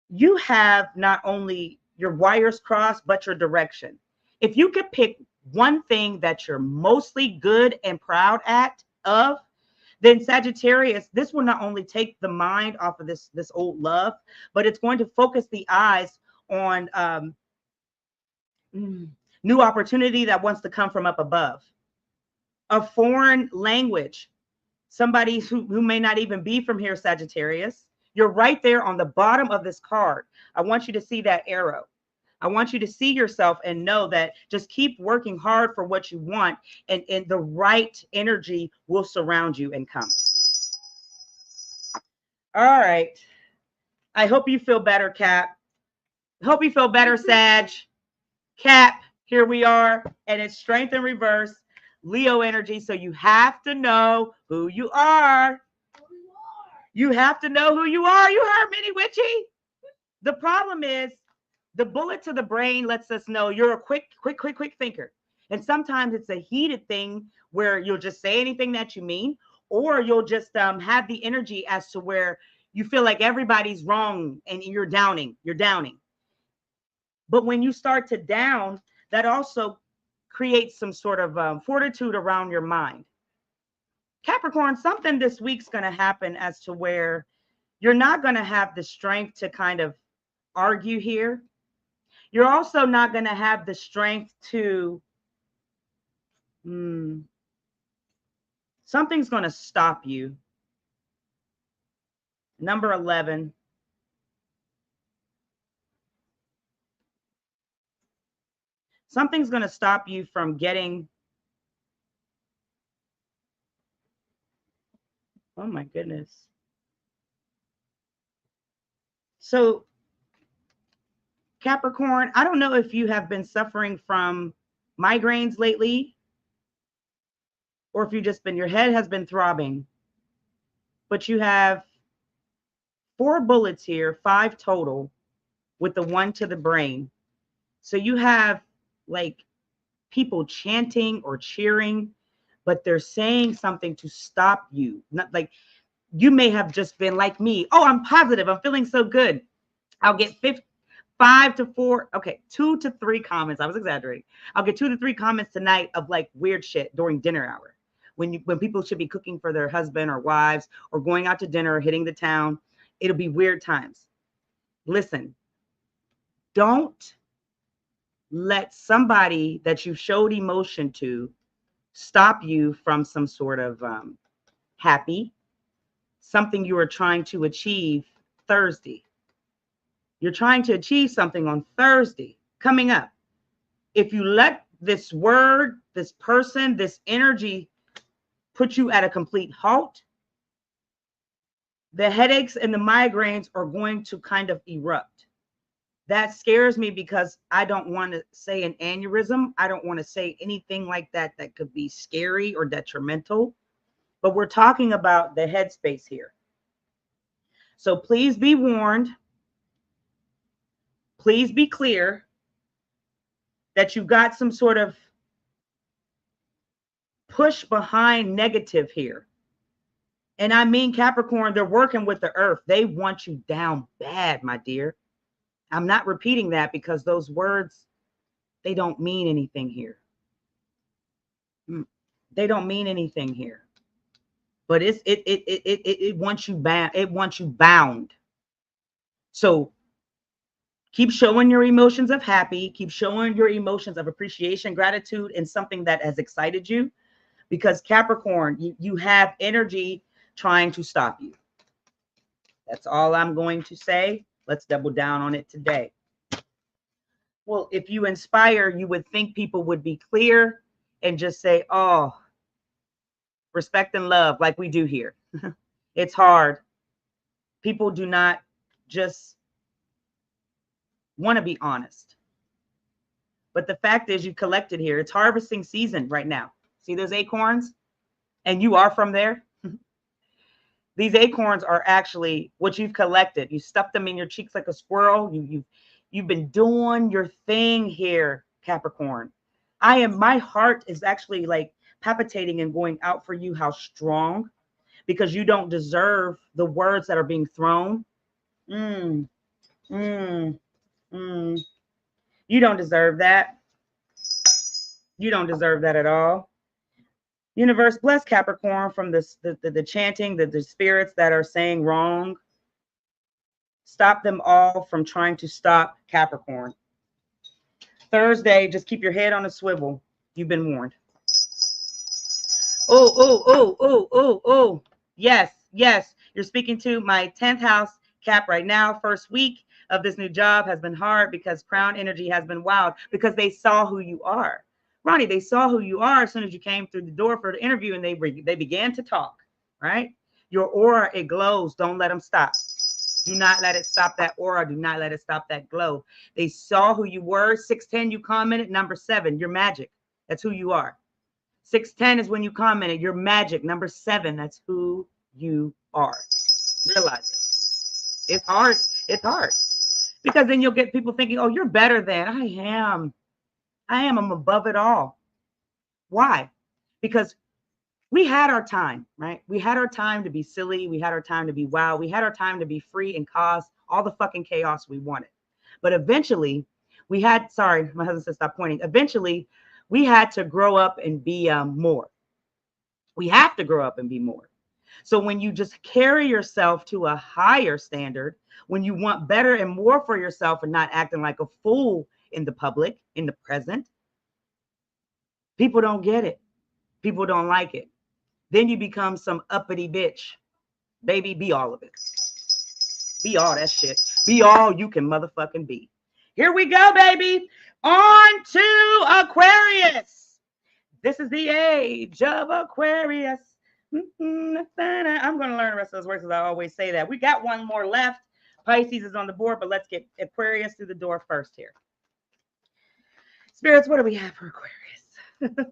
you have not only your wires crossed, but your direction. If you could pick one thing that you're mostly good and proud of, then Sagittarius, this will not only take the mind off of this old love, but it's going to focus the eyes on new opportunity that wants to come from up above. A foreign language, somebody who may not even be from here, Sagittarius. You're right there on the bottom of this card. I want you to see that arrow. I want you to see yourself and know that just keep working hard for what you want, and the right energy will surround you and come. All right. I hope you feel better, Cap. Hope you feel better, Sag. Cap, here we are, and it's strength in reverse, Leo energy. So you have to know who you are. You have to know who you are. You heard Mini Witchy. The problem is, the bullet to the brain lets us know you're a quick thinker. And sometimes it's a heated thing where you'll just say anything that you mean, or you'll just have the energy as to where you feel like everybody's wrong and you're downing. But when you start to down, that also creates some sort of fortitude around your mind. Capricorn, something this week's going to happen as to where you're not going to have the strength to kind of argue here. You're also not going to have the strength to, something's going to stop you. Number 11. Something's going to stop you from getting, oh my goodness. So Capricorn, I don't know if you have been suffering from migraines lately, or if you just been, your head has been throbbing, but you have 4 bullets here, 5 total, with the 1 to the brain. So you have like people chanting or cheering, but they're saying something to stop you. Not like you may have just been like me. Oh, I'm positive. I'm feeling so good. I'll get 5 to 4. Okay, 2 to 3 comments. I was exaggerating. I'll get 2 to 3 comments tonight of like weird shit during dinner hour. When people should be cooking for their husband or wives or going out to dinner or hitting the town. It'll be weird times. Listen, don't let somebody that you showed emotion to stop you from some sort of happy, something you are trying to achieve Thursday. You're trying to achieve something on Thursday coming up. If you let this word, this person, this energy put you at a complete halt, the headaches and the migraines are going to kind of erupt. That scares me because I don't want to say an aneurysm. I don't want to say anything like that that could be scary or detrimental. But we're talking about the headspace here. So please be warned. Please be clear that you got some sort of push behind negative here. And I mean, Capricorn, they're working with the earth. They want you down bad, my dear. I'm not repeating that because those words, they don't mean anything here. They don't mean anything here. But it wants you bound. It wants you bound. So keep showing your emotions of happy. Keep showing your emotions of appreciation, gratitude, and something that has excited you. Because Capricorn, you have energy trying to stop you. That's all I'm going to say. Let's double down on it today. Well, if you inspire, you would think people would be clear and just say, oh, respect and love like we do here. It's hard. People do not just want to be honest. But the fact is you collected here. It's harvesting season right now. See those acorns? And you are from there. These acorns are actually what you've collected. You stuffed them in your cheeks like a squirrel. You've been doing your thing here, Capricorn. My heart is actually like palpitating and going out for you. How strong, because you don't deserve the words that are being thrown. You don't deserve that. You don't deserve that at all. Universe, bless Capricorn from the chanting, the spirits that are saying wrong. Stop them all from trying to stop Capricorn. Thursday, just keep your head on a swivel. You've been warned. Oh. Yes. You're speaking to my 10th house, Cap, right now. First week of this new job has been hard because crown energy has been wild because they saw who you are. Ronnie, they saw who you are as soon as you came through the door for the interview, and they began to talk, right? Your aura, it glows. Don't let them stop. Do not let it stop that aura. Do not let it stop that glow. They saw who you were. 610, you commented. Number 7, you're magic. That's who you are. 610 is when you commented. You're magic. Number 7, that's who you are. Realize it. It's hard. It's hard. Because then you'll get people thinking, oh, you're better than I am. I'm above it all. Why? Because we had our time, right? We had our time to be silly. We had our time to be wild. We had our time to be free and cause all the fucking chaos we wanted. But eventually we had, sorry, my husband said stop pointing. Eventually we had to grow up and be more. We have to grow up and be more. So when you just carry yourself to a higher standard, when you want better and more for yourself and not acting like a fool in the public, in the present, people don't get it. People don't like it. Then you become some uppity bitch. Baby, be all of it. Be all that shit. Be all you can motherfucking be. Here we go, baby. On to Aquarius. This is the age of Aquarius. I'm going to learn the rest of those words because I always say that. We got one more left. Pisces is on the board, but let's get Aquarius through the door first here. Spirits, what do we have for Aquarius?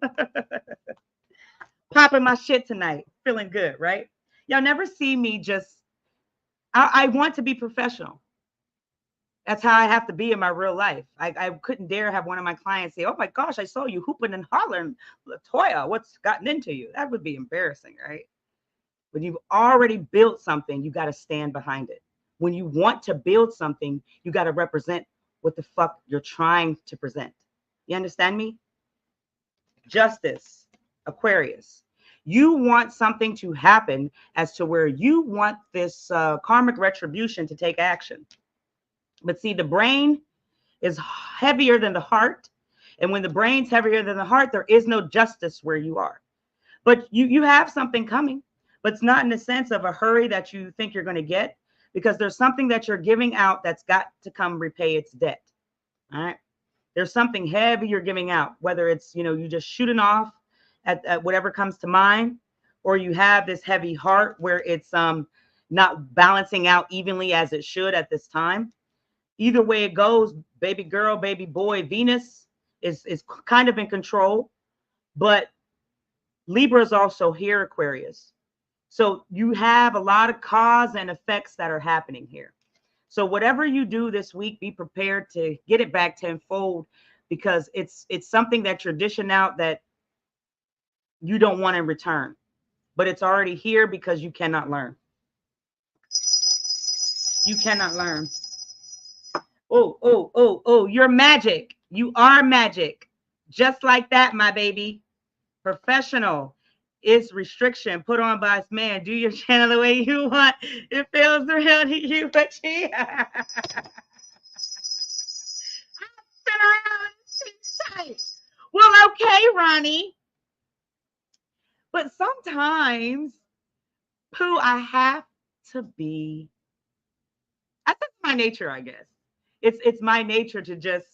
Popping my shit tonight. Feeling good, right? Y'all never see me just, I want to be professional. That's how I have to be in my real life. I couldn't dare have one of my clients say, oh my gosh, I saw you hooping and hollering. LaToya, what's gotten into you? That would be embarrassing, right? When you've already built something, you got to stand behind it. When you want to build something, you got to represent what the fuck you're trying to present. You understand me? Justice, Aquarius. You want something to happen as to where you want this karmic retribution to take action. But see, the brain is heavier than the heart. And when the brain's heavier than the heart, there is no justice where you are. But you have something coming, but it's not in the sense of a hurry that you think you're going to get, because there's something that you're giving out that's got to come repay its debt. All right. There's something heavy you're giving out, whether it's, you just shooting off at whatever comes to mind, or you have this heavy heart where it's not balancing out evenly as it should at this time. Either way it goes, baby girl, baby boy, Venus is kind of in control, but Libra is also here, Aquarius. So you have a lot of cause and effects that are happening here. So whatever you do this week, be prepared to get it back tenfold, because it's something that you're dishing out that you don't want in return, but it's already here because you cannot learn. You cannot learn. Oh, you're magic. You are magic. Just like that, my baby. Professional is restriction put on by this man. Do your channel the way you want. It feels real to you, but she I've been around tight. Well, okay, Ronnie. But sometimes, Pooh, I have to be. That's my nature, I guess. It's my nature to just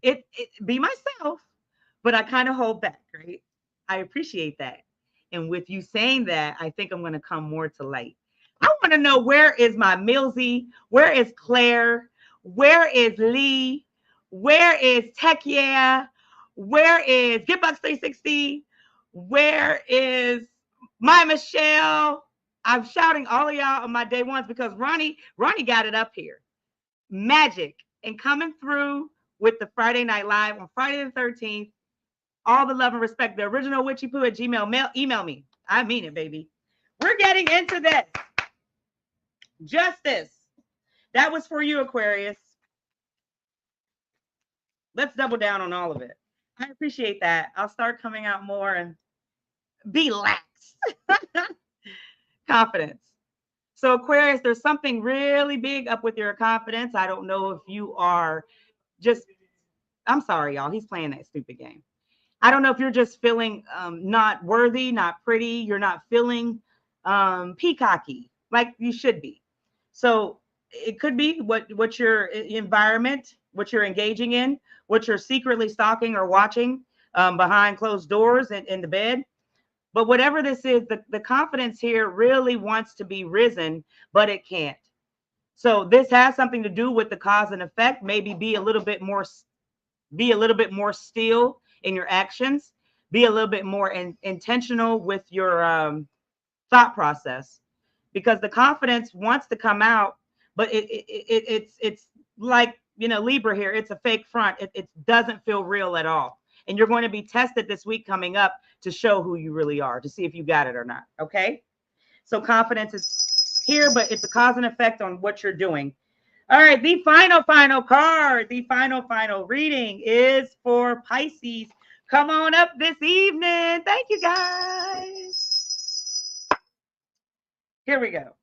be myself, but I kind of hold back, right? I appreciate that. And with you saying that, I think I'm going to come more to light. I want to know, where is my Millsy? Where is Claire? Where is Lee? Where is Tech Yeah? Where is GetBucks360? Where is my Michelle? I'm shouting all of y'all on my day ones because Ronnie got it up here. Magic and coming through with the Friday Night Live on Friday the 13th. All the love and respect. The original witchypoo at Gmail. Email me. I mean it, baby. We're getting into this. Justice. That was for you, Aquarius. Let's double down on all of it. I appreciate that. I'll start coming out more and be lax. Confidence. So Aquarius, there's something really big up with your confidence. I don't know if you are just, I'm sorry, y'all. He's playing that stupid game. I don't know if you're just feeling not worthy, not pretty. You're not feeling peacocky like you should be. So it could be what your environment, what you're engaging in, what you're secretly stalking or watching behind closed doors and in the bed. But whatever this is, the confidence here really wants to be risen, but it can't. So this has something to do with the cause and effect. Maybe be a little bit more still in your actions. Be a little bit more intentional with your thought process, because the confidence wants to come out, but it's like, Libra here. It's a fake front. It doesn't feel real at all. And you're going to be tested this week coming up to show who you really are, to see if you got it or not. Okay. So confidence is here, but it's a cause and effect on what you're doing. All right. The final card, the final reading is for Pisces. come on up this evening. Thank you, guys. Here we go.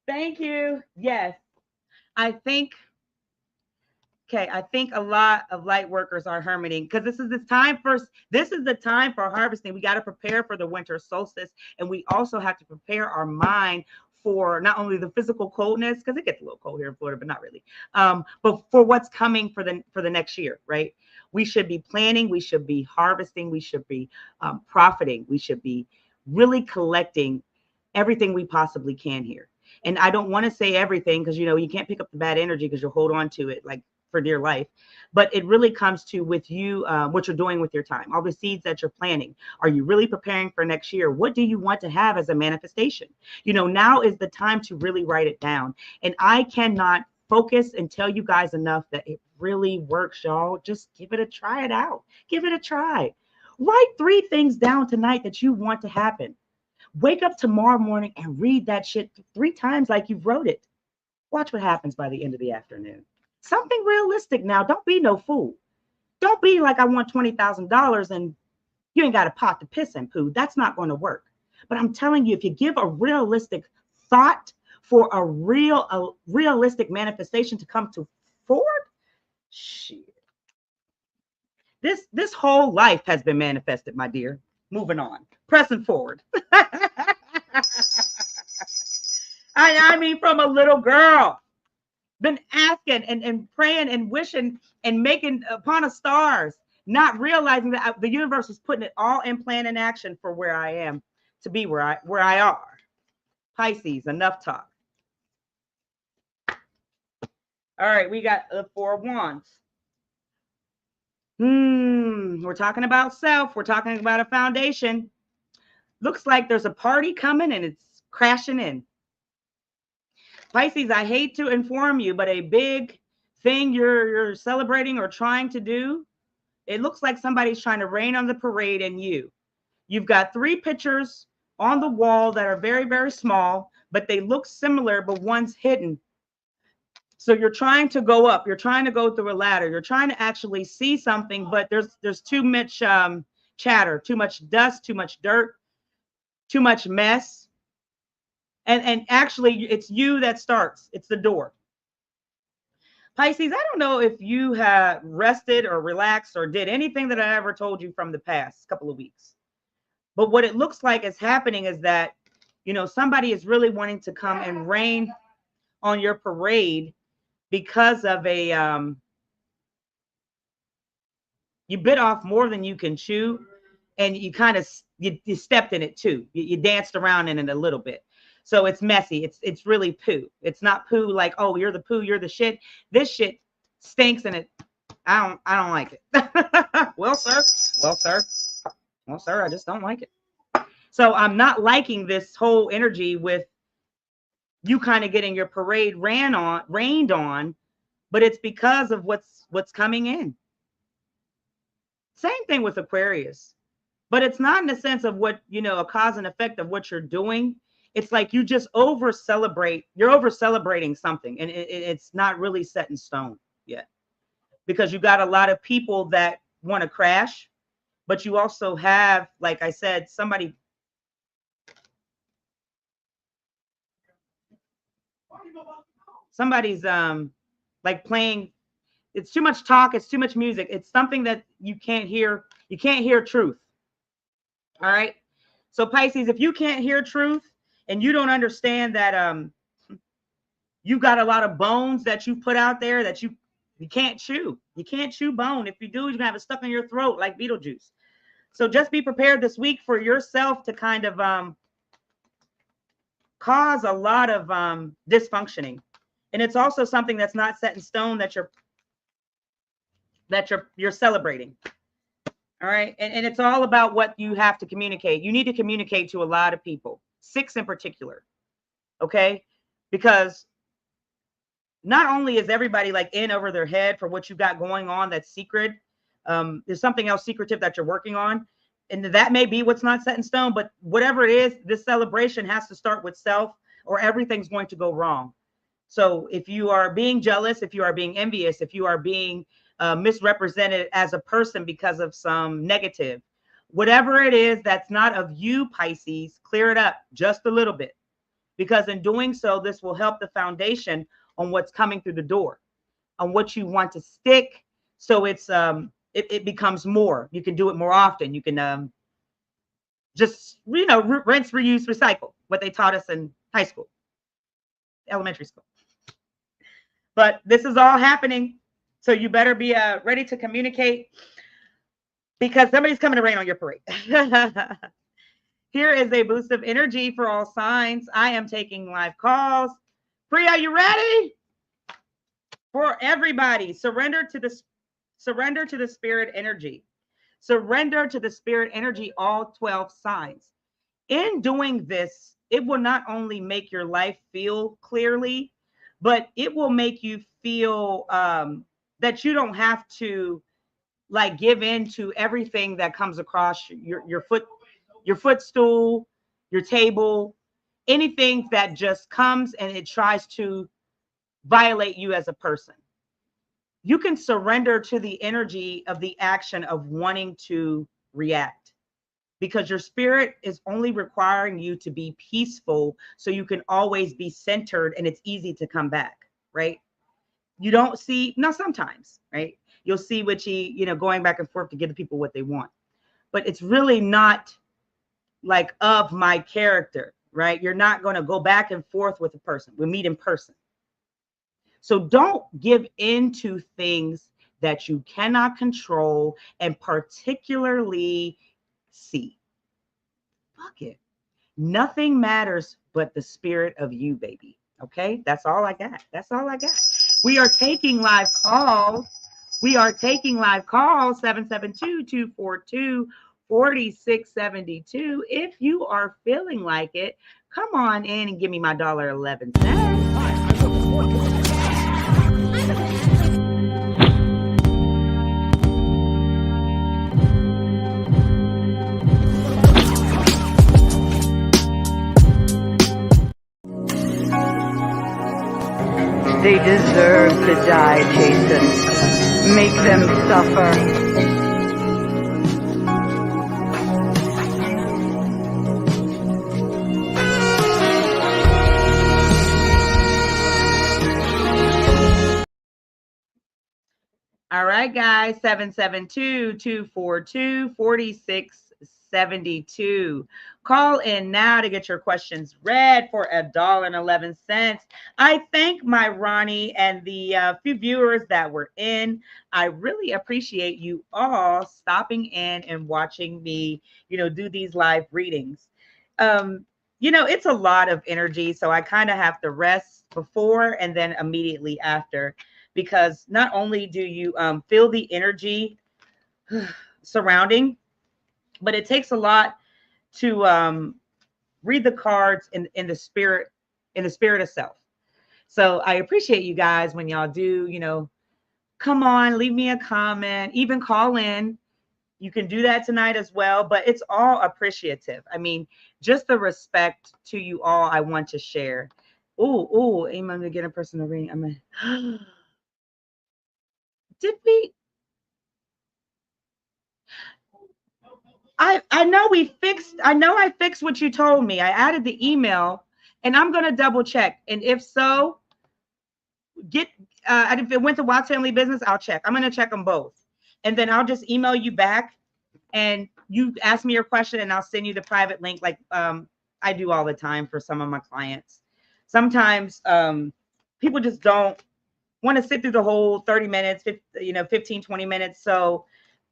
Thank you. Yes, I think a lot of light workers are hermiting because this is the time for harvesting. We got to prepare for the winter solstice, and we also have to prepare our mind for not only the physical coldness, because it gets a little cold here in Florida, but not really, but for what's coming for the next year, right? We should be planning, we should be harvesting, we should be profiting, we should be really collecting everything we possibly can here. And I don't want to say everything because, you can't pick up the bad energy because you'll hold on to it like for dear life. But it really comes to with you, what you're doing with your time, all the seeds that you're planting. Are you really preparing for next year? What do you want to have as a manifestation? Now is the time to really write it down. And I cannot focus and tell you guys enough that it really works, y'all. Just give it a try it out. Give it a try. Write 3 things down tonight that you want to happen. Wake up tomorrow morning and read that shit 3 times like you've wrote it. Watch what happens by the end of the afternoon. Something realistic now. Don't be no fool. Don't be like, I want $20,000 and you ain't got a pot to piss and poo. That's not going to work. But I'm telling you, if you give a realistic thought for a realistic manifestation to come to forward, shit. This whole life has been manifested, my dear. Moving on. Pressing forward. I mean, from a little girl. Been asking and praying and wishing and making upon a stars, not realizing that the universe is putting it all in plan and action for where I am to be where I are. Pisces, enough talk. All right, we got the 4 of Wands. We're talking about self. We're talking about a foundation. Looks like there's a party coming and it's crashing in. Pisces, I hate to inform you, but a big thing you're celebrating or trying to do, it looks like somebody's trying to rain on the parade and you. You've got 3 pictures on the wall that are very, very small, but they look similar, but one's hidden. So you're trying to go up. You're trying to go through a ladder. You're trying to actually see something, but there's too much chatter, too much dust, too much dirt, too much mess. And actually, it's you that starts. It's the door. Pisces, I don't know if you have rested or relaxed or did anything that I ever told you from the past couple of weeks. But what it looks like is happening is that, somebody is really wanting to come and rain on your parade because of you bit off more than you can chew, and you kind of you stepped in it too. You danced around in it a little bit. So it's messy. It's really poo. It's not poo like, oh, you're the poo, you're the shit. This shit stinks and I don't like it. Well, sir, I just don't like it. So I'm not liking this whole energy with you kind of getting your parade rained on, but it's because of what's coming in. Same thing with Aquarius, but it's not in the sense of what, a cause and effect of what you're doing. It's like you just you're over celebrating something, and it's not really set in stone yet, because you got a lot of people that want to crash, but you also have, like I said, somebody's like playing. It's too much talk, it's too much music, it's something that you can't hear truth. All right, so Pisces, if you can't hear truth and you don't understand that you got a lot of bones that you put out there that you can't chew. You can't chew bone. If you do, you're gonna have it stuck in your throat like Beetlejuice. So just be prepared this week for yourself to kind of cause a lot of dysfunctioning. And it's also something that's not set in stone that you're celebrating. All right. And it's all about what you have to communicate. You need to communicate to a lot of people, 6 in particular. Okay. Because not only is everybody like in over their head for what you got going on that's secret, there's something else secretive that you're working on. And that may be what's not set in stone, but whatever it is, this celebration has to start with self or everything's going to go wrong. So if you are being jealous, if you are being envious, if you are being misrepresented as a person because of some negative. Whatever it is that's not of you, Pisces, clear it up just a little bit, because in doing so, this will help the foundation on what's coming through the door, on what you want to stick. So it's it becomes more. You can do it more often. You can just, you know, rinse, reuse, recycle, what they taught us in high school, elementary school. But this is all happening, so you better be ready to communicate, because somebody's coming to rain on your parade. Here is a boost of energy for all signs. I am taking live calls. Priya, you ready? For everybody, surrender to the spirit energy. Surrender to the spirit energy, all 12 signs. In doing this, it will not only make your life feel clearly, but it will make you feel that you don't have to like give in to everything that comes across your footstool, your table, anything that just comes and it tries to violate you as a person. You can surrender to the energy of the action of wanting to react, because your spirit is only requiring you to be peaceful so you can always be centered and it's easy to come back, right? You don't see, now sometimes, right? You'll see witchy, you know, going back and forth to give the people what they want. But it's really not like of my character, right? You're not going to go back and forth with a person. We meet in person. So don't give in to things that you cannot control and particularly see. Fuck it. Nothing matters but the spirit of you, baby. Okay? That's all I got. That's all I got. We are taking live calls. 772-242-4672. If you are feeling like it, come on in and give me my $1.11. They deserve to die, Jason. Make them suffer. All right, guys, 772-242-4672. Call in now to get your questions read for $1.11. I thank my Ronnie and the few viewers that were in. I really appreciate you all stopping in and watching me, you know, do these live readings. You know, it's a lot of energy, so I kind of have to rest before and then immediately after, because not only do you feel the energy surrounding, but it takes a lot to read the cards in the spirit itself. So I appreciate you guys when y'all do, you know, come on, leave me a comment, even call in. You can do that tonight as well, but it's all appreciative. I mean, just the respect to you all I want to share. Oh, I'm gonna get a personal reading. I'm gonna did we? I know I fixed what you told me. I added the email and I'm going to double check. And if so, if it went to Watts Family Business, I'll check. I'm going to check them both. And then I'll just email you back and you ask me your question and I'll send you the private link like I do all the time for some of my clients. Sometimes people just don't want to sit through the whole 30 minutes, 15, 20 minutes. So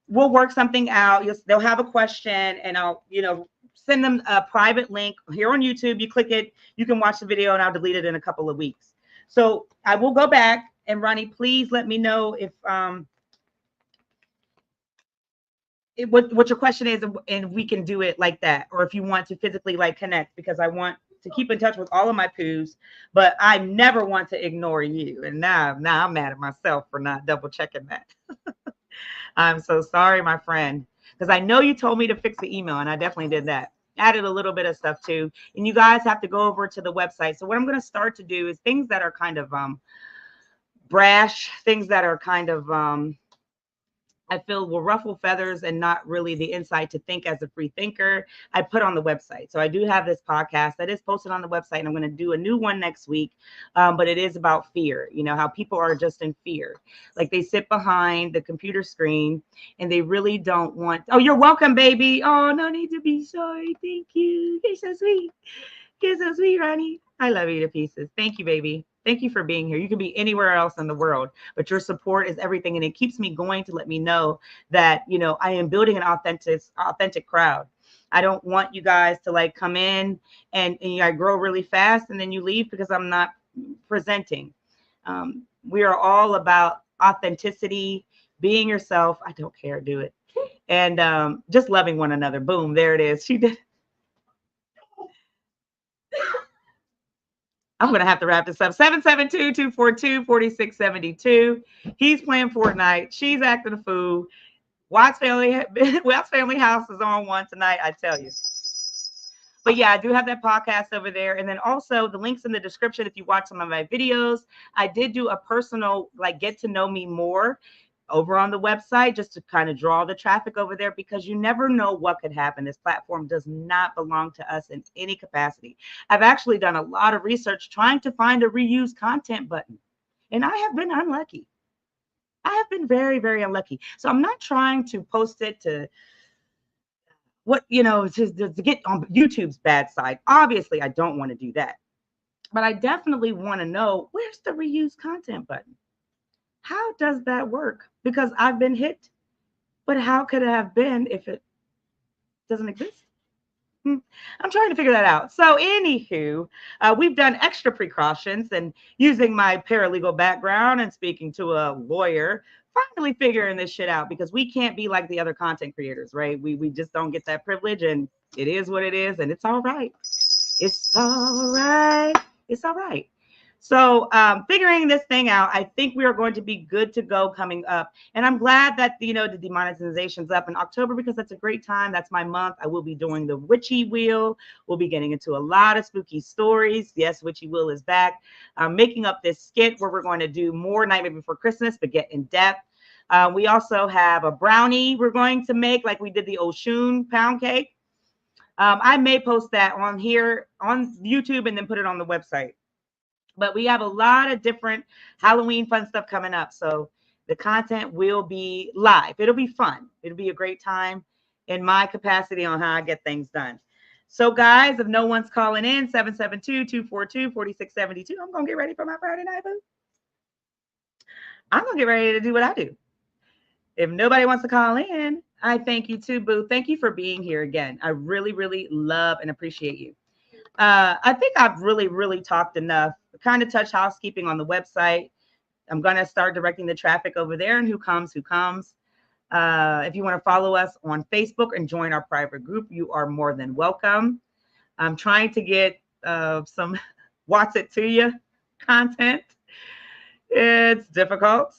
we'll work something out. They'll have a question and I'll, you know, send them a private link here on YouTube. You click it, you can watch the video and I'll delete it in a couple of weeks. So I will go back and Ronnie, please let me know if what your question is and we can do it like that. Or if you want to physically like connect, because I want to keep in touch with all of my poos, but I never want to ignore you. And now I'm mad at myself for not double checking that. I'm so sorry, my friend, because I know you told me to fix the email and I definitely did that. Added a little bit of stuff too. And you guys have to go over to the website. So what I'm going to start to do is things that are kind of brash, things that are kind of I feel will ruffle feathers and not really the insight to think as a free thinker, I put on the website. So I do have this podcast that is posted on the website, and I'm going to do a new one next week. But it is about fear, you know, how people are just in fear. Like they sit behind the computer screen and they really don't want, oh, you're welcome, baby. Oh, no need to be sorry. Thank you. You're so sweet. You're so sweet, Ronnie. I love you to pieces. Thank you, baby. Thank you for being here. You can be anywhere else in the world, but your support is everything. And it keeps me going to let me know that, you know, I am building an authentic crowd. I don't want you guys to like come in and I grow really fast and then you leave because I'm not presenting. We are all about authenticity, being yourself. I don't care. Do it. And just loving one another. Boom. There it is. She did. I'm going to have to wrap this up. 772-242-4672. He's playing Fortnite. She's acting a fool. Watts Family House is on one tonight, I tell you. But yeah, I do have that podcast over there. And then also the links in the description. If you watch some of my videos, I did do a personal, like, get to know me more over on the website, just to kind of draw the traffic over there, because you never know what could happen. This platform does not belong to us in any capacity. I've actually done a lot of research trying to find a reuse content button, and I have been unlucky. I have been very, very unlucky. So I'm not trying to post it to what, you know, to get on YouTube's bad side. Obviously, I don't want to do that, but I definitely want to know, where's the reuse content button? How does that work? Because I've been hit, but how could it have been if it doesn't exist? I'm trying to figure that out. So anywho, we've done extra precautions, and using my paralegal background and speaking to a lawyer, finally figuring this shit out, because we can't be like the other content creators, right? We just don't get that privilege, and it is what it is, and it's all right. It's all right. It's all right. So figuring this thing out, I think we are going to be good to go coming up. And I'm glad that, you know, the demonetization's up in October, because that's a great time. That's my month. I will be doing the Witchy Wheel. We'll be getting into a lot of spooky stories. Yes, Witchy Wheel is back. I'm making up this skit where we're going to do more Nightmare Before Christmas, but get in depth. We also have a brownie we're going to make, like we did the Oshun pound cake. I may post that on here on YouTube and then put it on the website. But we have a lot of different Halloween fun stuff coming up. So the content will be live. It'll be fun. It'll be a great time in my capacity on how I get things done. So guys, if no one's calling in, 772-242-4672. I'm going to get ready for my Friday night, boo. I'm going to get ready to do what I do. If nobody wants to call in, I thank you too, boo. Thank you for being here again. I really, really love and appreciate you. I think I've really talked enough. Kind of touch housekeeping on the website. I'm going to start directing the traffic over there, and who comes. If you want to follow us on Facebook and join our private group, you are more than welcome. I'm trying to get some What's It To You content. It's difficult.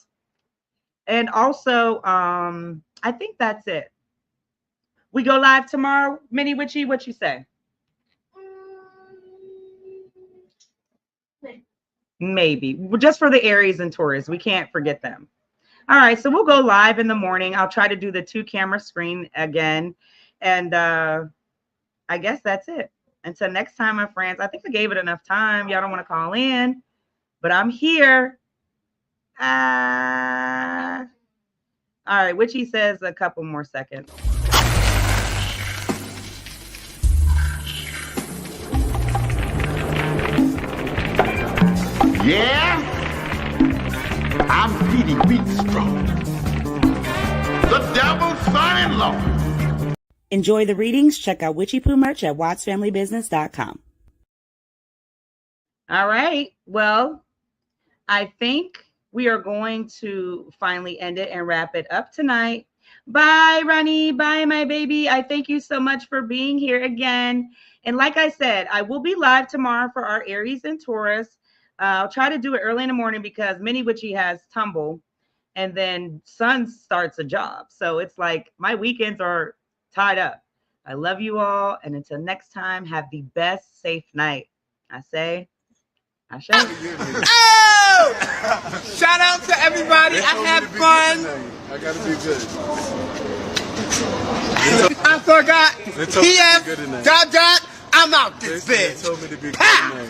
And also, I think that's it. We go live tomorrow, Mini Witchy. What you say? Maybe. Just for the Aries and Taurus. We can't forget them. All right. So we'll go live in the morning. I'll try to do the 2-camera screen again. And I guess that's it. Until next time, my friends. I think I gave it enough time. Y'all don't want to call in. But I'm here. All right. Witchy says a couple more seconds. Yeah, I'm Petey Wheatstraw, the devil's son-in-law. Enjoy the readings. Check out Witchy Poo merch at wattsfamilybusiness.com. All right. Well, I think we are going to finally end it and wrap it up tonight. Bye, Ronnie. Bye, my baby. I thank you so much for being here again. And like I said, I will be live tomorrow for our Aries and Taurus. I'll try to do it early in the morning because Mini Witchy has tumble, and then Sun starts a job. So it's like my weekends are tied up. I love you all. And until next time, have the best safe night. I say, I shall. Oh! Shout out to everybody. I had fun. I gotta be good. I forgot. They told me to be good TF, tonight. dot, I'm out this They bitch. told me to be good Ha! tonight.